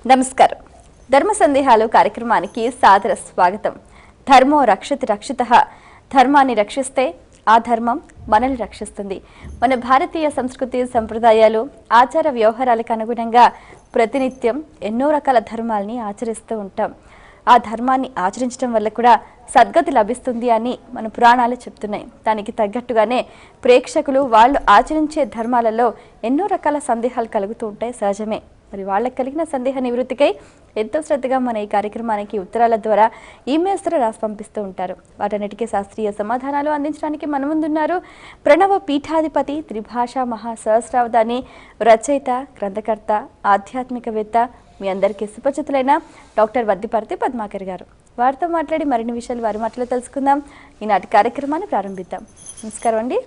నమస్కారం. ధర్మ సందేహాలు కార్యక్రమానికి సాదర స్వాగతం. ధర్మో రక్షతి రక్షితః. ధర్మాన్ని రక్షిస్తే ఆ ధర్మం మనల్ని రక్షిస్తుంది. మన భారతీయ సంస్కృతి సంప్రదాయాలు ఆచార వ్యవహారాలకు అనుగుణంగా ప్రతినిత్యం ఎన్నో రకాల ధర్మాలని ఆచరిస్తూ ఉంటాం. ఆ ధర్మాన్ని ఆచరించడం వల్ల కూడా సద్గతి లభిస్తుంది అని మన పురాణాలు చెప్తున్నాయి. దానికి తగ్గట్టుగానే ప్రేక్షకులు వాళ్ళు ఆచరించే ధర్మాలలో ఎన్నో రకాల సందేహాలు కలుగుతూ ఉంటాయి, సహజమే. మరి వాళ్ళకి కలిగిన సందేహ నివృత్తికై ఎంతో శ్రద్ధగా మన ఈ కార్యక్రమానికి ఉత్తరాల ద్వారా ఈమెయిల్స్ ద్వారా రాసి పంపిస్తూ ఉంటారు. వాటన్నిటికీ శాస్త్రీయ సమాధానాలు అందించడానికి మన ముందున్నారు ప్రణవ పీఠాధిపతి, త్రిభాషా మహాసహస్రావధాని, రచయిత, గ్రంథకర్త, ఆధ్యాత్మికవేత్త, మీ అందరికీ సుపరిచితులైన డాక్టర్ వద్దిపర్తి పద్మాకర్ గారు. వారితో మాట్లాడి మరిన్ని విషయాలు వారి మాటలో తెలుసుకుందాం. ఈనాటి కార్యక్రమాన్ని ప్రారంభిద్దాం. నమస్కారం అండి.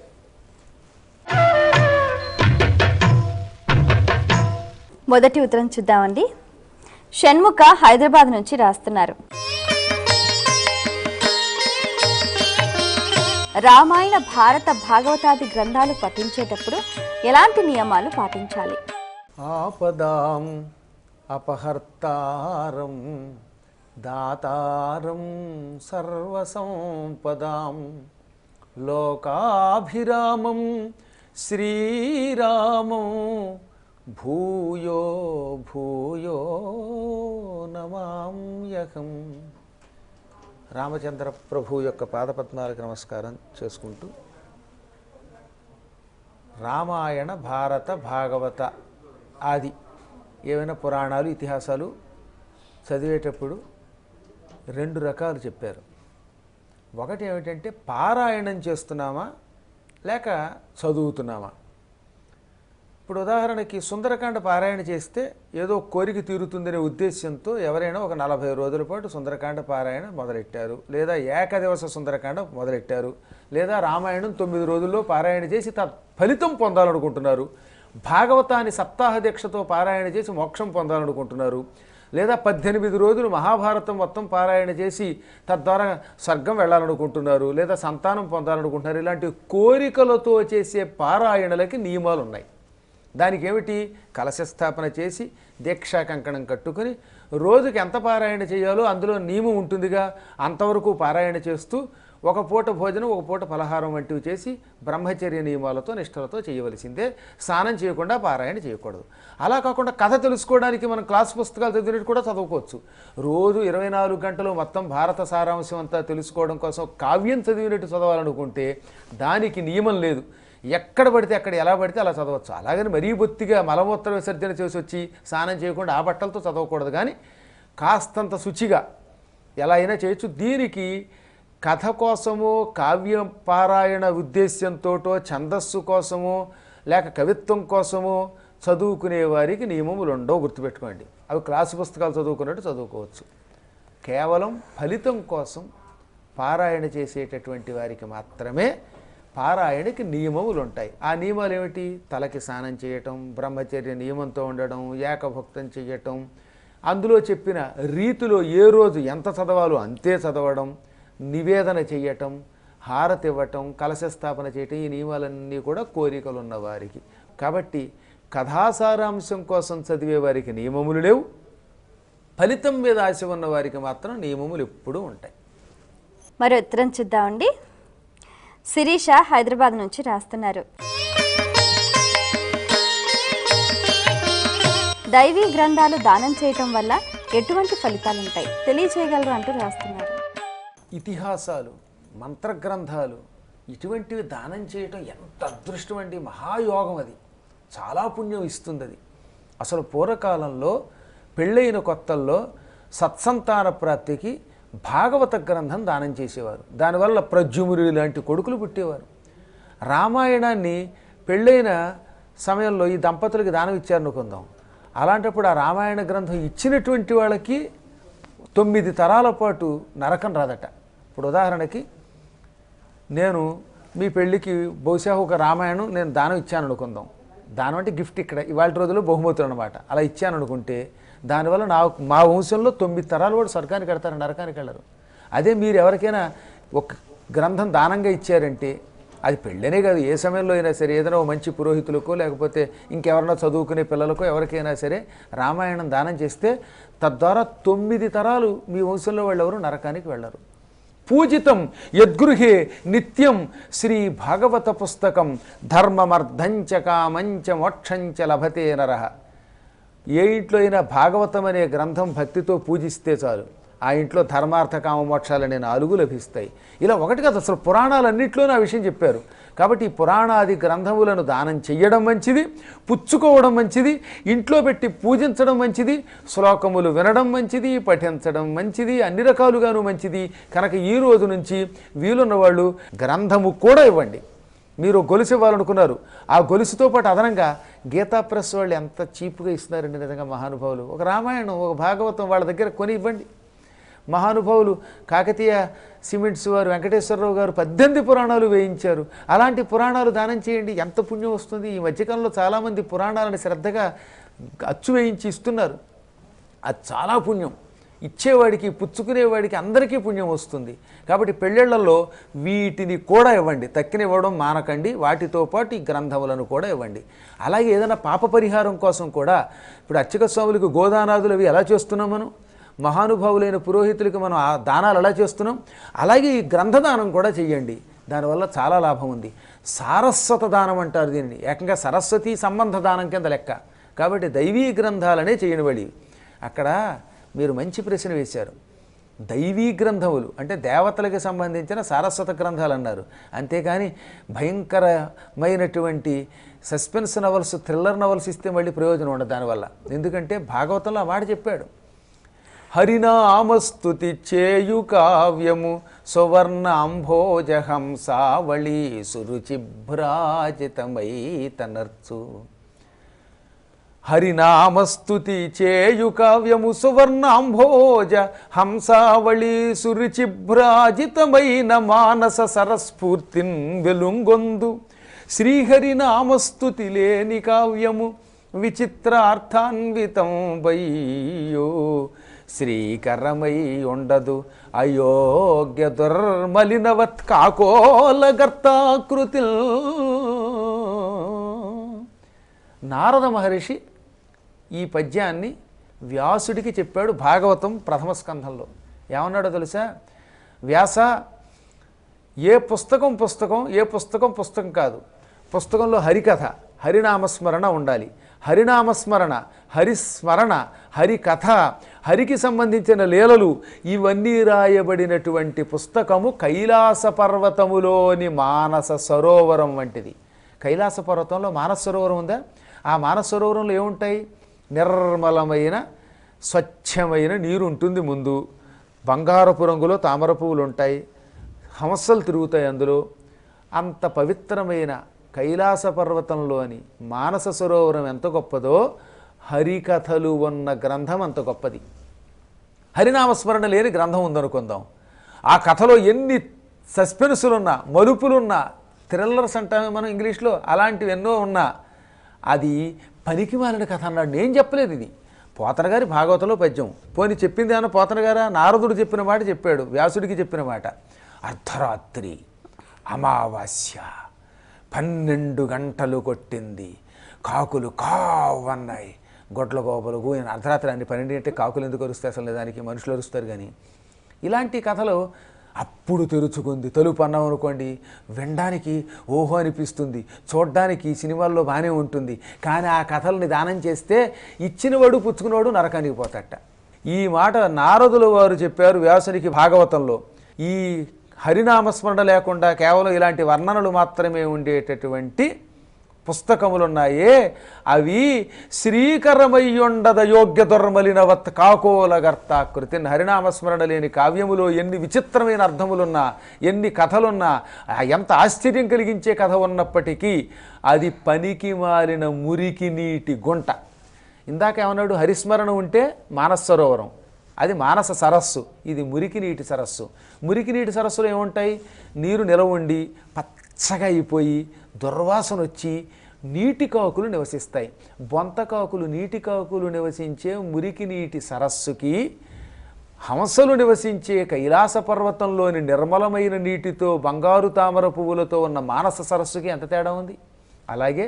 మొదటి ఉత్తరం చూద్దామండి. షణ్ముఖ హైదరాబాద్ నుంచి రాస్తున్నారు. రామాయణ, భారత, భాగవతాది గ్రంథాలు పఠించేటప్పుడు ఎలాంటి నియమాలు పాటించాలి? ఆపదాం అపహర్తారం దాతారం సర్వసంపదాం లోకాభిరామం శ్రీరామం భూయో భూయో నమామ్యహం. రామచంద్ర ప్రభు యొక్క పాదపద్మాలకు నమస్కారం చేసుకుంటూ, రామాయణ, భారత, భాగవత ఆది ఏవైనా పురాణాలు, ఇతిహాసాలు చదివేటప్పుడు రెండు రకాలు చెప్పారు. ఒకటి ఏమిటంటే పారాయణం చేస్తున్నామా లేక చదువుతున్నామా. ఇప్పుడు ఉదాహరణకి సుందరకాండ పారాయణ చేస్తే ఏదో కోరిక తీరుతుందనే ఉద్దేశ్యంతో ఎవరైనా ఒక 40 రోజుల పాటు సుందరకాండ పారాయణ మొదలెట్టారు, లేదా ఏకదివస సుందరకాండ మొదలెట్టారు, లేదా రామాయణం 9 రోజుల్లో పారాయణ చేసి ఫలితం పొందాలనుకుంటున్నారు, భాగవతాన్ని సప్తాహ దీక్షతో పారాయణ చేసి మోక్షం పొందాలనుకుంటున్నారు, లేదా 18 రోజులు మహాభారతం మొత్తం పారాయణ చేసి తద్వారా స్వర్గం వెళ్ళాలనుకుంటున్నారు, లేదా సంతానం పొందాలనుకుంటున్నారు. ఇలాంటి కోరికలతో చేసే పారాయణలకి నియమాలు ఉన్నాయి. దానికి ఏమిటి? కలశస్థాపన చేసి దీక్షా కంకణం కట్టుకుని రోజుకి ఎంత పారాయణ చేయాలో అందులో నియమం ఉంటుందిగా, అంతవరకు పారాయణ చేస్తూ ఒక పూట భోజనం, ఒక పూట ఫలహారం వంటివి చేసి బ్రహ్మచర్య నియమాలతో నిష్ఠలతో చేయవలసిందే. స్నానం చేయకుండా పారాయణ చేయకూడదు. అలా కాకుండా కథ తెలుసుకోవడానికి మనం క్లాస్ పుస్తకాలు చదివినట్టు కూడా చదువుకోవచ్చు. రోజు 24 గంటలు మొత్తం భారత సారాంశం అంతా తెలుసుకోవడం కోసం కావ్యం చదివినట్టు చదవాలనుకుంటే దానికి నియమం లేదు. ఎక్కడ పడితే అక్కడ ఎలా పడితే అలా చదవచ్చు. అలాగని మరీ బొత్తిగా మలమూత్ర విసర్జన చేసి వచ్చి స్నానం చేయకుండా ఆ బట్టలతో చదవకూడదు. కానీ కాస్తంత శుచిగా ఎలా అయినా చేయొచ్చు. దీనికి కథ కోసమో, కావ్య పారాయణ ఉద్దేశ్యంతోటో, ఛందస్సు కోసమో, లేక కవిత్వం కోసమో చదువుకునే వారికి నియమములు ఉండవు, గుర్తుపెట్టుకోండి. అవి క్లాసు పుస్తకాలు చదువుకున్నట్టు చదువుకోవచ్చు. కేవలం ఫలితం కోసం పారాయణ చేసేటటువంటి వారికి మాత్రమే పారాయణకి నియమములు ఉంటాయి. ఆ నియమాలు ఏమిటి? తలకి స్నానం చేయటం, బ్రహ్మచర్య నియమంతో ఉండడం, ఏకభుక్తం చేయటం, అందులో చెప్పిన రీతిలో ఏ రోజు ఎంత చదవాలో అంతే చదవడం, నివేదన చేయటం, హారతి ఇవ్వటం, కలశస్థాపన చేయటం. ఈ నియమాలన్నీ కూడా కోరికలు ఉన్నవారికి. కాబట్టి కథాసారాంశం కోసం చదివే వారికి నియమములు లేవు. ఫలితం మీద ఆశ ఉన్న వారికి మాత్రం నియమములు ఎప్పుడూ ఉంటాయి. మరి ఉత్తరం చూద్దామండి. శిరీష హైదరాబాద్ నుంచి రాస్తున్నారు. దైవీ గ్రంథాలు దానం చేయటం వల్ల ఎటువంటి ఫలితాలు ఉంటాయి తెలియజేయగలరు అంటూ రాస్తున్నారు. ఇతిహాసాలు, మంత్రగ్రంథాలు ఇటువంటివి దానం చేయటం ఎంత అదృష్టం అండి, మహాయోగం. అది చాలా పుణ్యం ఇస్తుంది. అది అసలు పూర్వకాలంలో పెళ్ళైన కొత్తల్లో సత్సంతాన ప్రాప్తికి భాగవత గ్రంథం దానం చేసేవారు. దానివల్ల ప్రద్యుమ్నుడు లాంటి కొడుకులు పుట్టేవారు. రామాయణాన్ని పెళ్ళైన సమయంలో ఈ దంపతులకి దానం ఇచ్చారనుకుందాం. అలాంటప్పుడు ఆ రామాయణ గ్రంథం ఇచ్చినటువంటి వాళ్ళకి 9 తరాల పాటు నరకం రాదట. ఇప్పుడు ఉదాహరణకి నేను మీ పెళ్ళికి బహుశా ఒక రామాయణం నేను దానం ఇచ్చాను అనుకుందాం. దానం అంటే గిఫ్ట్, ఇక్కడ ఇవాళ రోజుల్లో బహుమతులు అనమాట. అలా ఇచ్చాను అనుకుంటే దానివల్ల మా వంశంలో 9 తరాలు కూడా స్వర్గానికి వెళ్తారు, నరకానికి వెళ్ళరు. అదే మీరు ఎవరికైనా ఒక గ్రంథం దానంగా ఇచ్చారంటే అది పెళ్ళనే కాదు, ఏ సమయంలో అయినా సరే ఏదైనా ఓ మంచి పురోహితులకో లేకపోతే ఇంకెవరన్నా చదువుకునే పిల్లలకో ఎవరికైనా సరే రామాయణం దానం చేస్తే తద్వారా 9 తరాలు మీ వంశంలో వాళ్ళు ఎవరు నరకానికి వెళ్ళరు. పూజితం యద్గృహే నిత్యం శ్రీ భాగవత పుస్తకం ధర్మమర్థంచ కామంచ మోక్షంచ లభతే నరః. ఏ ఇంట్లో అయినా భాగవతం అనే గ్రంథం భక్తితో పూజిస్తే చాలు, ఆ ఇంట్లో ధర్మార్థ కామ మోక్షాలనే 4 లభిస్తాయి. ఇలా ఒకటి కాదు, అసలు పురాణాలన్నింటిలోనూ ఆ విషయం చెప్పారు. కాబట్టి ఈ పురాణాది గ్రంథములను దానం చెయ్యడం మంచిది, పుచ్చుకోవడం మంచిది, ఇంట్లో పెట్టి పూజించడం మంచిది, శ్లోకములు వినడం మంచిది, పఠించడం మంచిది, అన్ని రకాలుగాను మంచిది. కనుక ఈ రోజు నుంచి వీలున్న వాళ్ళు గ్రంథము కూడా ఇవ్వండి. మీరు గొలుసు ఇవ్వాలనుకున్నారు, ఆ గొలుసుతో పాటు అదనంగా గీతా ప్రెస్ వాళ్ళు ఎంత చీప్గా ఇస్తున్నారండి నిజంగా మహానుభావులు. ఒక రామాయణం ఒక భాగవతం వాళ్ళ దగ్గర కొని ఇవ్వండి. మహానుభావులు కాకతీయ సిమెంట్స్ వారు వెంకటేశ్వరరావు గారు 18 పురాణాలు వేయించారు. అలాంటి పురాణాలు దానం చేయండి, ఎంత పుణ్యం వస్తుంది. ఈ మధ్యకాలంలో చాలామంది పురాణాలను శ్రద్ధగా అచ్చు వేయించి ఇస్తున్నారు, అది చాలా పుణ్యం. ఇచ్చేవాడికి పుచ్చుకునేవాడికి అందరికీ పుణ్యం వస్తుంది. కాబట్టి పెళ్ళిళ్ళల్లో వీటిని కూడా ఇవ్వండి, తక్కిన ఇవ్వడం మానకండి. వాటితో పాటు ఈ గ్రంథములను కూడా ఇవ్వండి. అలాగే ఏదైనా పాప పరిహారం కోసం కూడా ఇప్పుడు అర్చక స్వాములకు గోదానాదులు అవి ఎలా చేస్తున్నాం మనం, మహానుభావులైన పురోహితులకి మనం ఆ దానాలు ఎలా చేస్తున్నాం, అలాగే ఈ గ్రంథదానం కూడా చెయ్యండి. దానివల్ల చాలా లాభం ఉంది. సారస్వత దానం అంటారు దీనిని, ఏకంగా సరస్వతి సంబంధ దానం కింద లెక్క. కాబట్టి దైవీ గ్రంథాలనే చేయనివాడి. అక్కడ మీరు మంచి ప్రశ్న వేశారు. దైవీ గ్రంథములు అంటే దేవతలకు సంబంధించిన సారస్వత గ్రంథాలు అన్నారు. అంతేకాని భయంకరమైనటువంటి సస్పెన్స్ నవల్స్, థ్రిల్లర్ నవల్స్ ఇస్తే మళ్ళీ ప్రయోజనం ఉండదు దానివల్ల. ఎందుకంటే భాగవతంలో ఆ మాట చెప్పాడు, హరినామస్తుతి చేయు కావ్యము సువర్ణ అంభోజహంసావళి సురుచిభ్రాజితమై తనర్చు. హరినామస్తుతి చేయు కావ్యము సువర్ణ అంభోజ హంసావళి సురుచిభ్రాజితమైన మానస సరస్ఫూర్తిన్ వెలుంగొందు. శ్రీహరినామస్తుతి లేని కావ్యము విచిత్రార్థాన్వితం వయ్యో శ్రీకరమై ఉండదు అయోగ్య దుర్మలినవత్ కాకోలగర్తాకృతి. నారద మహర్షి ఈ పద్యాన్ని వ్యాసుడికి చెప్పాడు భాగవతం ప్రథమ స్కంధంలో. ఏమన్నాడో తెలుసా? వ్యాస, ఏ పుస్తకం పుస్తకం కాదు. పుస్తకంలో హరికథ, హరినామస్మరణ ఉండాలి. హరినామస్మరణ, హరిస్మరణ, హరికథ, హరికి సంబంధించిన లీలలు ఇవన్నీ రాయబడినటువంటి పుస్తకము కైలాస పర్వతములోని మానస సరోవరం వంటిది. కైలాస పర్వతంలో మానస సరోవరం ఉందా? ఆ మానస సరోవరంలో ఏముంటాయి? నిర్మలమైన స్వచ్ఛమైన నీరు ఉంటుంది. ముందు బంగారపు రంగులో తామర పువ్వులు ఉంటాయి, హంసలు తిరుగుతాయి అందులో. అంత పవిత్రమైన కైలాస పర్వతంలోని మానస సరోవరం ఎంత గొప్పదో హరికథలు ఉన్న గ్రంథం అంత గొప్పది. హరినామస్మరణ లేని గ్రంథం ఉందనుకుందాం. ఆ కథలో ఎన్ని సస్పెన్సులున్నా, మలుపులున్నా, థ్రిల్లర్స్ అంటామే మనం ఇంగ్లీష్లో, అలాంటివి ఎన్నో ఉన్నా అది పనికి మాలిన కథ అన్నాడు. నేను చెప్పలేదు, ఇది పోతన గారి భాగవతంలో పద్యం. పోని చెప్పింది ఏమన్నా పోతన గారా? నారదుడు చెప్పిన మాట చెప్పాడు, వ్యాసుడికి చెప్పిన మాట. అర్ధరాత్రి అమావాస్య 12 గంటలు కొట్టింది, కాకులు కావన్నాయి, గొడ్ల గోపలు గోయిన. అర్ధరాత్రి అన్ని 12 అంటే కాకులు ఎందుకు అరుస్తాయి అసలు? దానికి మనుషులు అరుస్తారు. కానీ ఇలాంటి కథలు అప్పుడు తెరుచుకుంది. తలుపు అన్నాం అనుకోండి, వినడానికి ఓహో అనిపిస్తుంది, చూడ్డానికి సినిమాల్లో బాగానే ఉంటుంది. కానీ ఆ కథల్ని దానం చేస్తే ఇచ్చినవాడు పుచ్చుకున్నవాడు నరకానికి పోతాట. ఈ మాట నారదుల వారు చెప్పారు వ్యాసునికి భాగవతంలో. ఈ హరినామస్మరణ లేకుండా కేవలం ఇలాంటి వర్ణనలు మాత్రమే ఉండేటటువంటి పుస్తకములున్నాయే అవి శ్రీకరమయ్యుండద యోగ్య దుర్మలినవత్ కాకోలగర్తాకృతి. హరినామస్మరణ లేని కావ్యములో ఎన్ని విచిత్రమైన అర్థములున్నా, ఎన్ని కథలున్నా, ఎంత ఆశ్చర్యం కలిగించే కథ ఉన్నప్పటికీ అది పనికి మాలిన మురికి నీటి గుంట. ఇందాక ఏమన్నాడు? హరిస్మరణ ఉంటే మానస సరోవరం, అది మానస సరస్సు, ఇది మురికి నీటి సరస్సు. మురికి నీటి సరస్సులో ఏముంటాయి? నీరు నిలవ ఉండి పచ్చగా అయిపోయి దుర్వాసన వచ్చి నీటి కాకులు నివసిస్తాయి. బొంత కాకులు, నీటి కాకులు నివసించే మురికి నీటి సరస్సుకి హంసలు నివసించే కైలాస పర్వతంలోని నిర్మలమైన నీటితో బంగారు తామర పువ్వులతో ఉన్న మానస సరస్సుకి ఎంత తేడా ఉంది. అలాగే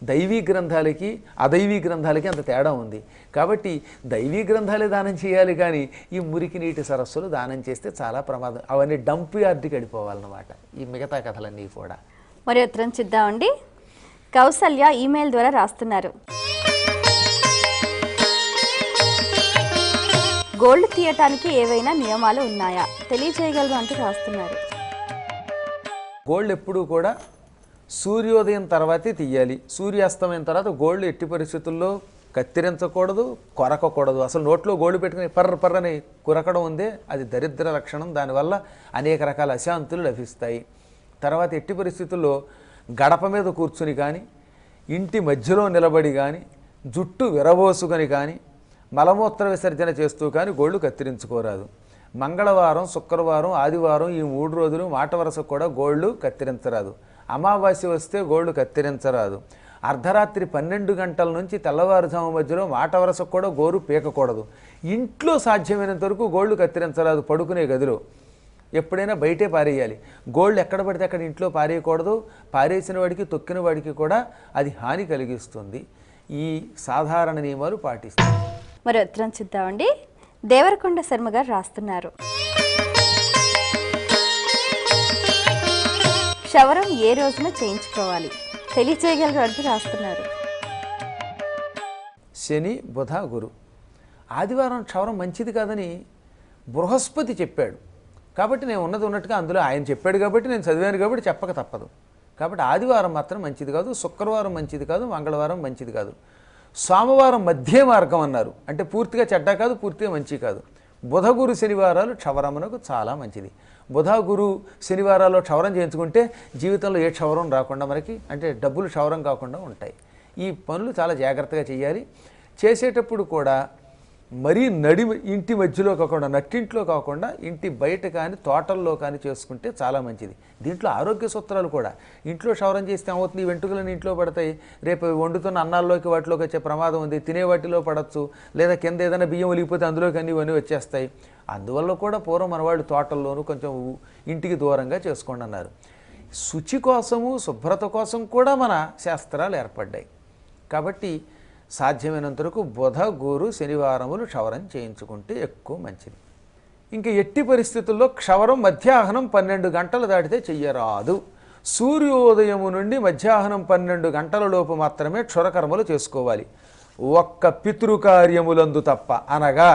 దైవీ గ్రంథాలకి అదైవీ గ్రంథాలకి అంత తేడా ఉంది. కాబట్టి దైవీ గ్రంథాలే దానం చేయాలి, కానీ ఈ మురికి నీటి సరస్సులు దానం చేస్తే చాలా ప్రమాదం. అవన్నీ డంప్ యార్డ్కి వెళ్ళిపోవాలన్నమాట ఈ మిగతా కథలన్నీ కూడా. మరి ఉత్తరం చూద్దామండి. కౌసల్య ఈమెయిల్ ద్వారా రాస్తున్నారు. గోల్డ్ తీయటానికి ఏవైనా నియమాలు ఉన్నాయా, తెలియజేయగలరు అంటూ రాస్తున్నారు. గోల్డ్ ఎప్పుడూ కూడా సూర్యోదయం తర్వాతే తీయాలి. సూర్యాస్తమయం తర్వాత గోల్డ్ ఎట్టి పరిస్థితుల్లో కత్తిరించకూడదు, కొరకకూడదు. అసలు నోట్లో గోల్డ్ పెట్టుకుని పర్రని కొరకడం ఉందే, అది దరిద్ర లక్షణం. దానివల్ల అనేక రకాల అశాంతులు లభిస్తాయి. తర్వాత ఎట్టి పరిస్థితుల్లో గడప మీద కూర్చుని కానీ, ఇంటి మధ్యలో నిలబడి కానీ, జుట్టు విరబోసుకొని కానీ, మలమూత్ర విసర్జన చేస్తూ కానీ గోళ్ళు కత్తిరించుకోరాదు. మంగళవారం, శుక్రవారం, ఆదివారం ఈ 3 రోజులు మాట వరుసకు కూడా గోళ్ళు కత్తిరించరాదు. అమావాస్య వస్తే గోళ్ళు కత్తిరించరాదు. అర్ధరాత్రి 12 గంటల నుంచి తెల్లవారుజాము మధ్యలో మాట వరుసకు కూడా గోరు పీకకూడదు. ఇంట్లో సాధ్యమైనంత వరకు గోళ్ళు కత్తిరించరాదు. పడుకునే గదిలో ఎప్పుడైనా బయటే పారేయాలి. గోల్డ్ ఎక్కడ పడితే అక్కడ ఇంట్లో పారేయకూడదు. పారేసిన వాడికి తొక్కిన వాడికి కూడా అది హాని కలిగిస్తుంది. ఈ సాధారణ నియమాలు పాటిస్తాం. మరి ఉత్తరం చూద్దామండి. దేవరకొండ శర్మ గారు రాస్తున్నారు. క్షవరం ఏ రోజున చేయించుకోవాలి, తెలియచేయగలరు అంటూ రాస్తున్నారు. శని, బుధ, గురు. ఆదివారం క్షవరం మంచిది కాదని బృహస్పతి చెప్పాడు. కాబట్టి నేను ఉన్నది ఉన్నట్టుగా అందులో ఆయన చెప్పాడు కాబట్టి నేను చదివాను కాబట్టి చెప్పక తప్పదు. కాబట్టి ఆదివారం మాత్రం మంచిది కాదు, శుక్రవారం మంచిది కాదు, మంగళవారం మంచిది కాదు. సోమవారం మధ్య మార్గం అన్నారు. అంటే పూర్తిగా చెడ్డ కాదు, పూర్తిగా మంచి కాదు. బుధ, గురు, శనివారాలు క్షవరమునకు చాలా మంచిది. బుధ, గురు, శనివారాల్లో క్షవరం చేయించుకుంటే జీవితంలో ఏ క్షవరం రాకుండా మనకి, అంటే డబ్బులు క్షవరం కాకుండా ఉంటాయి. ఈ పనులు చాలా జాగ్రత్తగా చేయాలి. చేసేటప్పుడు కూడా మరీ ఇంటి మధ్యలో కాకుండా, నట్టింట్లో కాకుండా ఇంటి బయట కానీ తోటల్లో కానీ చేసుకుంటే చాలా మంచిది. దీంట్లో ఆరోగ్య సూత్రాలు కూడా. ఇంట్లో క్షవరం చేస్తే ఏమవుతుంది, వెంట్రుకలను ఇంట్లో పడతాయి. రేపు వండుతున్న అన్నాల్లోకి వాటిలోకి వచ్చే ప్రమాదం ఉంది. తినే వాటిలో పడవచ్చు, లేదా కింద ఏదైనా బియ్యం ఒలిగిపోతే అందులోకి ఇవన్నీ వచ్చేస్తాయి. అందువల్ల కూడా పూర్వం మనవాళ్ళు తోటల్లోనూ కొంచెం ఇంటికి దూరంగా చేసుకోండి అన్నారు. శుచి కోసము, శుభ్రత కోసం కూడా మన శాస్త్రాలు ఏర్పడ్డాయి. కాబట్టి సాధ్యమైనంత వరకు బుధ, గురు, శనివారములు క్షవరం చేయించుకుంటే ఎక్కువ మంచిది. ఇంకా ఎట్టి పరిస్థితుల్లో క్షవరం మధ్యాహ్నం 12 గంటలు దాటితే చెయ్యరాదు. సూర్యోదయము నుండి మధ్యాహ్నం 12 గంటల లోపు మాత్రమే క్షురకర్మలు చేసుకోవాలి. ఒక్క పితృకార్యములందు తప్ప. అనగా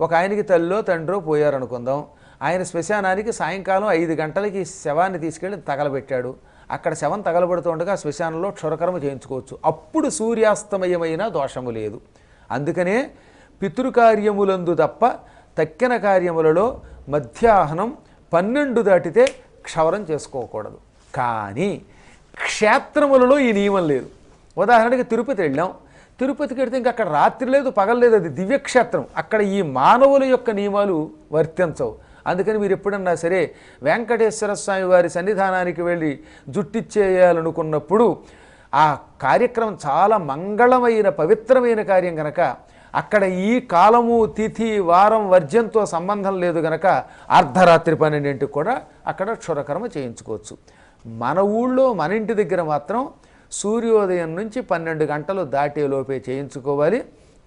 ఒక ఆయనకి తల్లో తండ్రో పోయారనుకుందాం. ఆయన శ్మశానానికి సాయంకాలం 5 గంటలకి శవాన్ని తీసుకెళ్ళి తగలబెట్టాడు. అక్కడ శవం తగలబడుతుండగా శ్మశానంలో క్షురకర్మ చేయించుకోవచ్చు. అప్పుడు సూర్యాస్తమయమైన దోషము లేదు. అందుకనే పితృకార్యములందు తప్ప తక్కిన కార్యములలో మధ్యాహ్నం 12 దాటితే క్షవరం చేసుకోకూడదు. కానీ క్షేత్రములలో ఈ నియమం లేదు. ఉదాహరణకి తిరుపతి వెళ్ళాం. తిరుపతికి వెళితే ఇంకా అక్కడ రాత్రి లేదు, పగలలేదు. అది దివ్యక్షేత్రం. అక్కడ ఈ మానవుల యొక్క నియమాలు వర్తించవు. అందుకని మీరు ఎప్పుడన్నా సరే వెంకటేశ్వర స్వామి వారి సన్నిధానానికి వెళ్ళి జుట్టిచ్చేయాలనుకున్నప్పుడు ఆ కార్యక్రమం చాలా మంగళమైన పవిత్రమైన కార్యం కనుక అక్కడ ఈ కాలము, తిథి, వారం, వర్జ్యంతో సంబంధం లేదు కనుక అర్ధరాత్రి 12ంటికి కూడా అక్కడ క్షురకర్మ చేయించుకోవచ్చు. మన ఊళ్ళో మన ఇంటి దగ్గర మాత్రం సూర్యోదయం నుంచి 12 గంటలు దాటేలోపే చేయించుకోవాలి.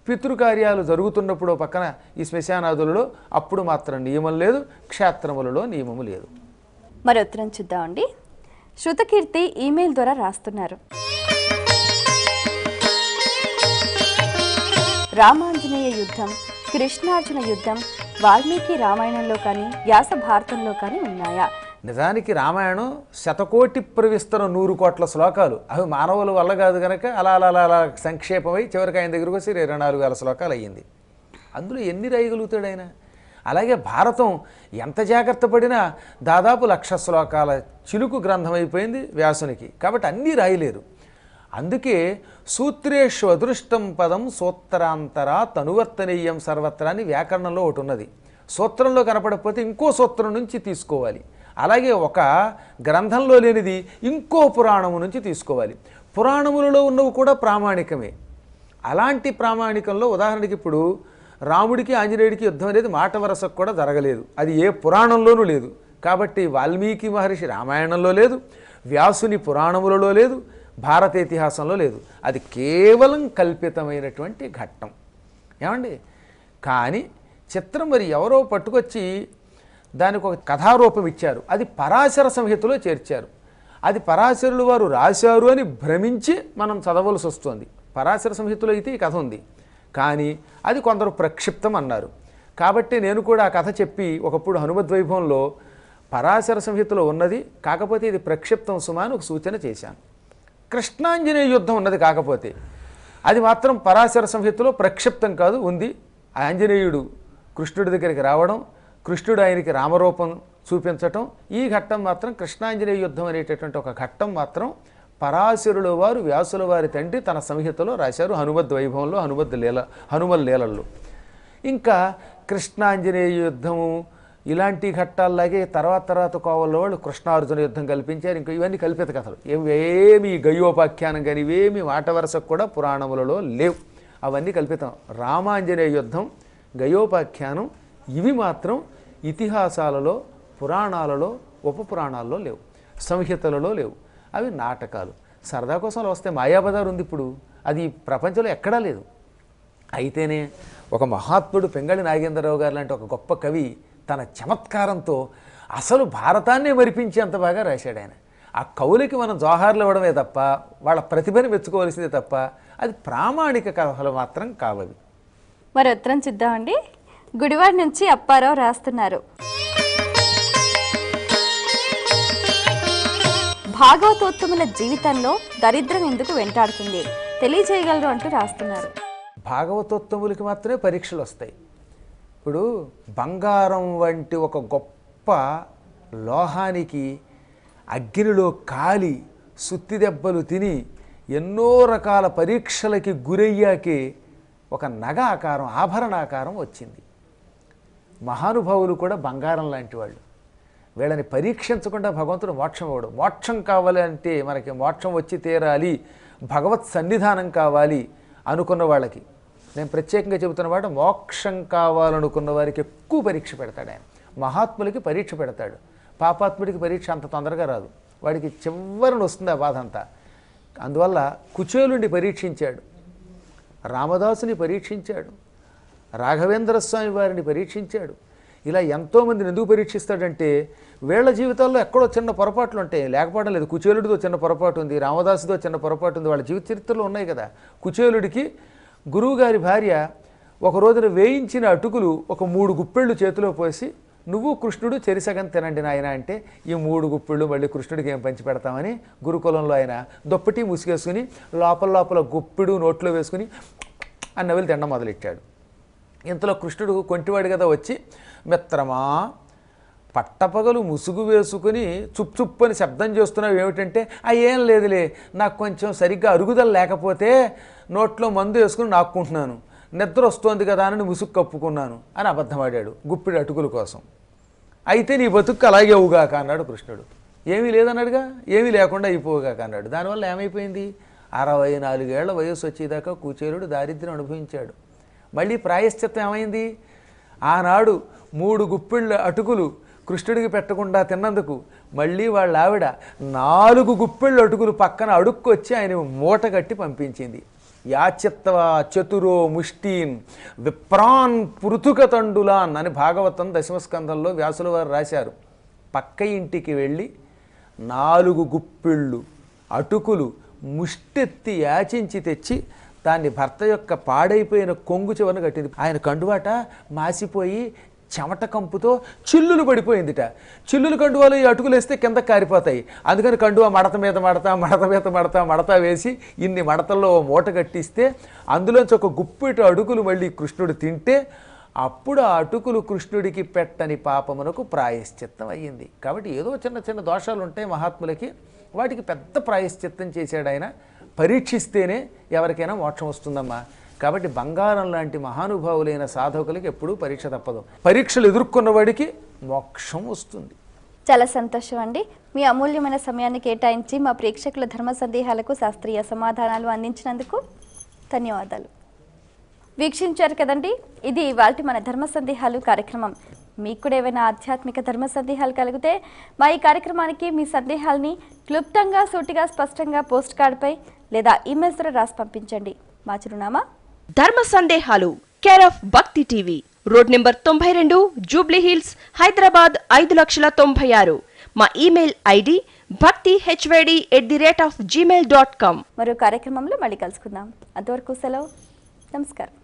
పితృకార్యాలు జరుగుతున్నప్పుడు పక్కన ఈ శ్మశానాదులలో అప్పుడు మాత్రం నియమం లేదు, క్షేత్రములలో నియమము లేదు. మరి ఉత్తరం చూద్దామండి. శృతకీర్తి ఈమెయిల్ ద్వారా రాస్తున్నారు. రామాంజనేయ యుద్ధం, కృష్ణార్జున యుద్ధం వాల్మీకి రామాయణంలో కానీ వ్యాస భారతంలో కానీ ఉన్నాయా? నిజానికి రామాయణం 100 కోటి ప్రవిస్తరం 100 కోట్ల శ్లోకాలు. అవి మానవుల వల్ల కాదు కనుక అలా అలా అలా అలా సంక్షేపమై చివరికి ఆయన దగ్గరకు వచ్చి 24,000 శ్లోకాలు అయ్యింది. అందులో ఎన్ని రాయగలుగుతాడు ఆయన? అలాగే భారతం ఎంత జాగ్రత్త పడినా దాదాపు 1,00,000 శ్లోకాల చిలుకు గ్రంథం అయిపోయింది వ్యాసునికి. కాబట్టి అన్నీ రాయలేరు. అందుకే సూత్రేషు అదృష్టం పదం సూత్రాంతరా తనువర్తనీయం సర్వత్రా అని వ్యాకరణంలో ఒకటి ఉన్నది. సూత్రంలో కనపడకపోతే ఇంకో సూత్రం నుంచి తీసుకోవాలి. అలాగే ఒక గ్రంథంలో లేనిది ఇంకో పురాణము నుంచి తీసుకోవాలి. పురాణములలో ఉన్నవి కూడా ప్రామాణికమే. అలాంటి ప్రామాణికంలో ఉదాహరణకి ఇప్పుడు రాముడికి ఆంజనేయుడికి యుద్ధం అనేది మాట వరసకు కూడా జరగలేదు. అది ఏ పురాణంలోనూ లేదు. కాబట్టి వాల్మీకి మహర్షి రామాయణంలో లేదు, వ్యాసుని పురాణములలో లేదు, భారత ఇతిహాసంలో లేదు. అది కేవలం కల్పితమైనటువంటి ఘట్టం. ఏమండి? కానీ చిత్రం మరి ఎవరో పట్టుకొచ్చి దానికి ఒక కథారూపం ఇచ్చారు. అది పరాశర సంహితలో చేర్చారు. అది పరాశరులు వారు రాశారు అని భ్రమించి మనం చదవలసి వస్తుంది. పరాశర సంహితలో అయితే ఈ కథ ఉంది, కానీ అది కొందరు ప్రక్షిప్తం అన్నారు. కాబట్టి నేను కూడా ఆ కథ చెప్పి ఒకప్పుడు హనుమద్వైభవంలో పరాశర సంహితలో ఉన్నది, కాకపోతే ఇది ప్రక్షిప్తం సుమా అని ఒక సూచన చేశాను. కృష్ణాంజనేయ యుద్ధం ఉన్నది, కాకపోతే అది మాత్రం పరాశర సంహితలో ప్రక్షిప్తం కాదు, ఉంది. ఆంజనేయుడు కృష్ణుడి దగ్గరికి రావడం, కృష్ణుడు ఆయనకి రామరూపం చూపించటం, ఈ ఘట్టం మాత్రం కృష్ణాంజనేయ యుద్ధం అనేటటువంటి ఒక ఘట్టం మాత్రం పరాశరుల వారు వ్యాసుల వారి తండ్రి తన సంహితలో రాశారు. హనుమద్వైభవంలో హనుమల్ లీలల్లో. ఇంకా కృష్ణాంజనేయ యుద్ధము ఇలాంటి ఘట్టాల్లాగే తర్వాత కోవల్లో వాళ్ళు కృష్ణార్జున యుద్ధం కల్పించారు. ఇంకా ఇవన్నీ కల్పిత కథలు, ఏమి గయోపాఖ్యానం కానీ ఇవేమి మాట వరసకు కూడా పురాణములలో లేవు. అవన్నీ కల్పితం. రామాంజనేయ యుద్ధం, గయోపాఖ్యానం ఇవి మాత్రం ఇతిహాసాలలో, పురాణాలలో, ఉపపురాణాల్లో లేవు, సంహితలలో లేవు. అవి నాటకాలు. సరదా కోసం వస్తే మాయాబజార్ ఉంది ఇప్పుడు, అది ప్రపంచంలో ఎక్కడా లేదు. అయితేనే ఒక మహాత్ముడు పెంగళి నాగేంద్రరావు గారు లాంటి ఒక గొప్ప కవి తన చమత్కారంతో అసలు భారతాన్నే మరిపించేంత బాగా రాశాడు ఆయన. ఆ కవులకి మనం జోహార్లు ఇవ్వడమే తప్ప, వాళ్ళ ప్రతిభని మెచ్చుకోవాల్సిందే తప్ప, అది ప్రామాణిక కథలు మాత్రం కావవి. మరి ఉత్తరం చూద్దామండి. గుడివాడ నుంచి అప్పారావు రాస్తున్నారు. భాగవతోత్తముల జీవితంలో దరిద్రం ఎందుకు వెంటాడుతుంది తెలియజేయగలరు అంటూ రాస్తున్నారు. భాగవతోత్తములకి మాత్రమే పరీక్షలు వస్తాయి. ఇప్పుడు బంగారం వంటి ఒక గొప్ప లోహానికి అగ్నిలో కాలి సుత్తి దెబ్బలు తిని ఎన్నో రకాల పరీక్షలకి గురయ్యాకే ఒక నగ ఆకారం, ఆభరణాకారం వచ్చింది. మహానుభావులు కూడా బంగారం లాంటి వాళ్ళు. వీళ్ళని పరీక్షించకుండా భగవంతుడు మోక్షం ఇవ్వడు. మోక్షం కావాలి అంటే మనకి మోక్షం వచ్చి తీరాలి, భగవత్ సన్నిధానం కావాలి అనుకున్న వాళ్ళకి, నేను ప్రత్యేకంగా చెబుతున్నమాట, మోక్షం కావాలనుకున్న వారికి ఎక్కువ పరీక్ష పెడతాడు ఆయన. మహాత్ములకి పరీక్ష పెడతాడు, పాపాత్ముడికి పరీక్ష అంత తొందరగా రాదు, వాడికి చివరిని వస్తుంది ఆ బాధ అంతా. అందువల్ల కుచేలుని పరీక్షించాడు, రామదాసుని పరీక్షించాడు, రాఘవేంద్ర స్వామి వారిని పరీక్షించాడు. ఇలా ఎంతోమందిని ఎందుకు పరీక్షిస్తాడంటే వీళ్ళ జీవితాల్లో ఎక్కడో చిన్న పొరపాట్లు ఉంటాయి, లేకపోవడం లేదు. కుచేలుడితో చిన్న పొరపాటు ఉంది, రామదాసుతో చిన్న పొరపాటు ఉంది, వాళ్ళ జీవిత చరిత్రలో ఉన్నాయి కదా. కుచేలుడికి గురువుగారి భార్య ఒక రోజున వేయించిన అటుకులు ఒక 3 గుప్పెళ్ళు చేతిలో పోసి, నువ్వు కృష్ణుడు చెరిసగం తినండి నాయన అంటే, ఈ 3 గుప్పెళ్ళు మళ్ళీ కృష్ణుడికి ఏం పంచి పెడతామని గురుకులంలో ఆయన దుప్పటి ముసుగేసుకుని లోపల గుప్పెడు నోట్లో వేసుకుని నవ్వులు తినడం మొదలెట్టాడు. ఇంతలో కృష్ణుడు కొంటివాడు కదా వచ్చి, మిత్రమా పట్టపగలు ముసుగు వేసుకుని చుప్ అని శబ్దం చేస్తున్నావు ఏమిటంటే, ఏం లేదులే, నాకు కొంచెం సరిగ్గా అరుగుదల లేకపోతే నోట్లో మందు వేసుకుని నాక్కుంటున్నాను, నిద్ర వస్తోంది కదా అని ముసుగు కప్పుకున్నాను అని అబద్ధమాడాడు గుప్పిడి అటుకుల కోసం. అయితే నీ బతుకు అలాగే అవుగాక అన్నాడు కృష్ణుడు. ఏమీ లేదన్నాడుగా, ఏమీ లేకుండా అయిపోగాక అన్నాడు. దానివల్ల ఏమైపోయింది, 64 ఏళ్ల వయసు వచ్చేదాకా కుచేలుడు దారిద్ర్యం అనుభవించాడు. మళ్ళీ ప్రాయశ్చిత్తం ఏమైంది, ఆనాడు 3 గుప్పిళ్ళ అటుకులు కృష్ణుడికి పెట్టకుండా తిన్నందుకు మళ్ళీ వాళ్ళ ఆవిడ 4 గుప్పిళ్ళ అటుకులు పక్కన అడుక్కొచ్చి ఆయన మూట కట్టి పంపించింది. యాచిత్వా చతురో ముష్టీన్ విప్రాన్ పృథుక తండులాన్ అని భాగవతం 10వ స్కంధంలో వ్యాసుల వారు రాశారు. పక్క ఇంటికి వెళ్ళి 4 గుప్పిళ్ళు అటుకులు ముష్టెత్తి యాచించి తెచ్చి దాన్ని భర్త యొక్క పాడైపోయిన కొంగు చివరన కట్టింది. ఆయన కండువాట మాసిపోయి చెమట కంపుతో చిల్లులు పడిపోయిందిట. చిల్లులు కండువాలు ఈ అటుకులు వేస్తే కింద కారిపోతాయి, అందుకని కండువా మడత వేసి ఇన్ని మడతల్లో మూట కట్టిస్తే అందులోంచి ఒక గుప్పెటు అటుకులు మళ్ళీ కృష్ణుడు తింటే అప్పుడు ఆ అటుకులు కృష్ణుడికి పెట్టని పాపమునకు ప్రాయశ్చిత్తం అయ్యింది. కాబట్టి ఏదో చిన్న దోషాలు ఉంటాయి మహాత్ములకి, వాటికి పెద్ద ప్రాయశ్చిత్తం చేశాడు ఆయన. పరీక్షిస్తేనే ఎవరికైనా మోక్షం వస్తుందమ్మా. కాబట్టి బంగారం లాంటి మహానుభావులైన సాధకులకి ఎప్పుడూ పరీక్ష తప్పదు. పరీక్షలు ఎదుర్కొన్న వాడికి మోక్షం వస్తుంది. చాలా సంతోషం అండి. మీ అమూల్యమైన సమయాన్ని కేటాయించి మా ప్రేక్షకుల ధర్మ సందేహాలకు శాస్త్రీయ సమాధానాలు అందించినందుకు ధన్యవాదాలు. వీక్షించారు కదండి, ఇది ఇవాల్టి మన ధర్మ సందేహాలు కార్యక్రమం. మీకు కూడా ఏమైనా ఆధ్యాత్మిక ధర్మ సందేహాలు కలిగితే మా ఈ కార్యక్రమానికి మీ సందేహాల్ని క్లుప్తంగా, సూటిగా, స్పష్టంగా పోస్ట్ కార్డుపై లేదా ఈమెయిల్స్ ద్వారా రాసి పంపించండి. మా చిరునామా ధర్మ సందేహాలు, కేర్ ఆఫ్ భక్తి TV, road number 92, Jubilee hills, Hyderabad 5,96,000. మా ఈమెయిల్ ఐడి bhaktihvd@gmail.com. మరో కార్యక్రమంలో మళ్ళీ కలుసుకుందాం. అంతవరకు సెలవు. నమస్కారం.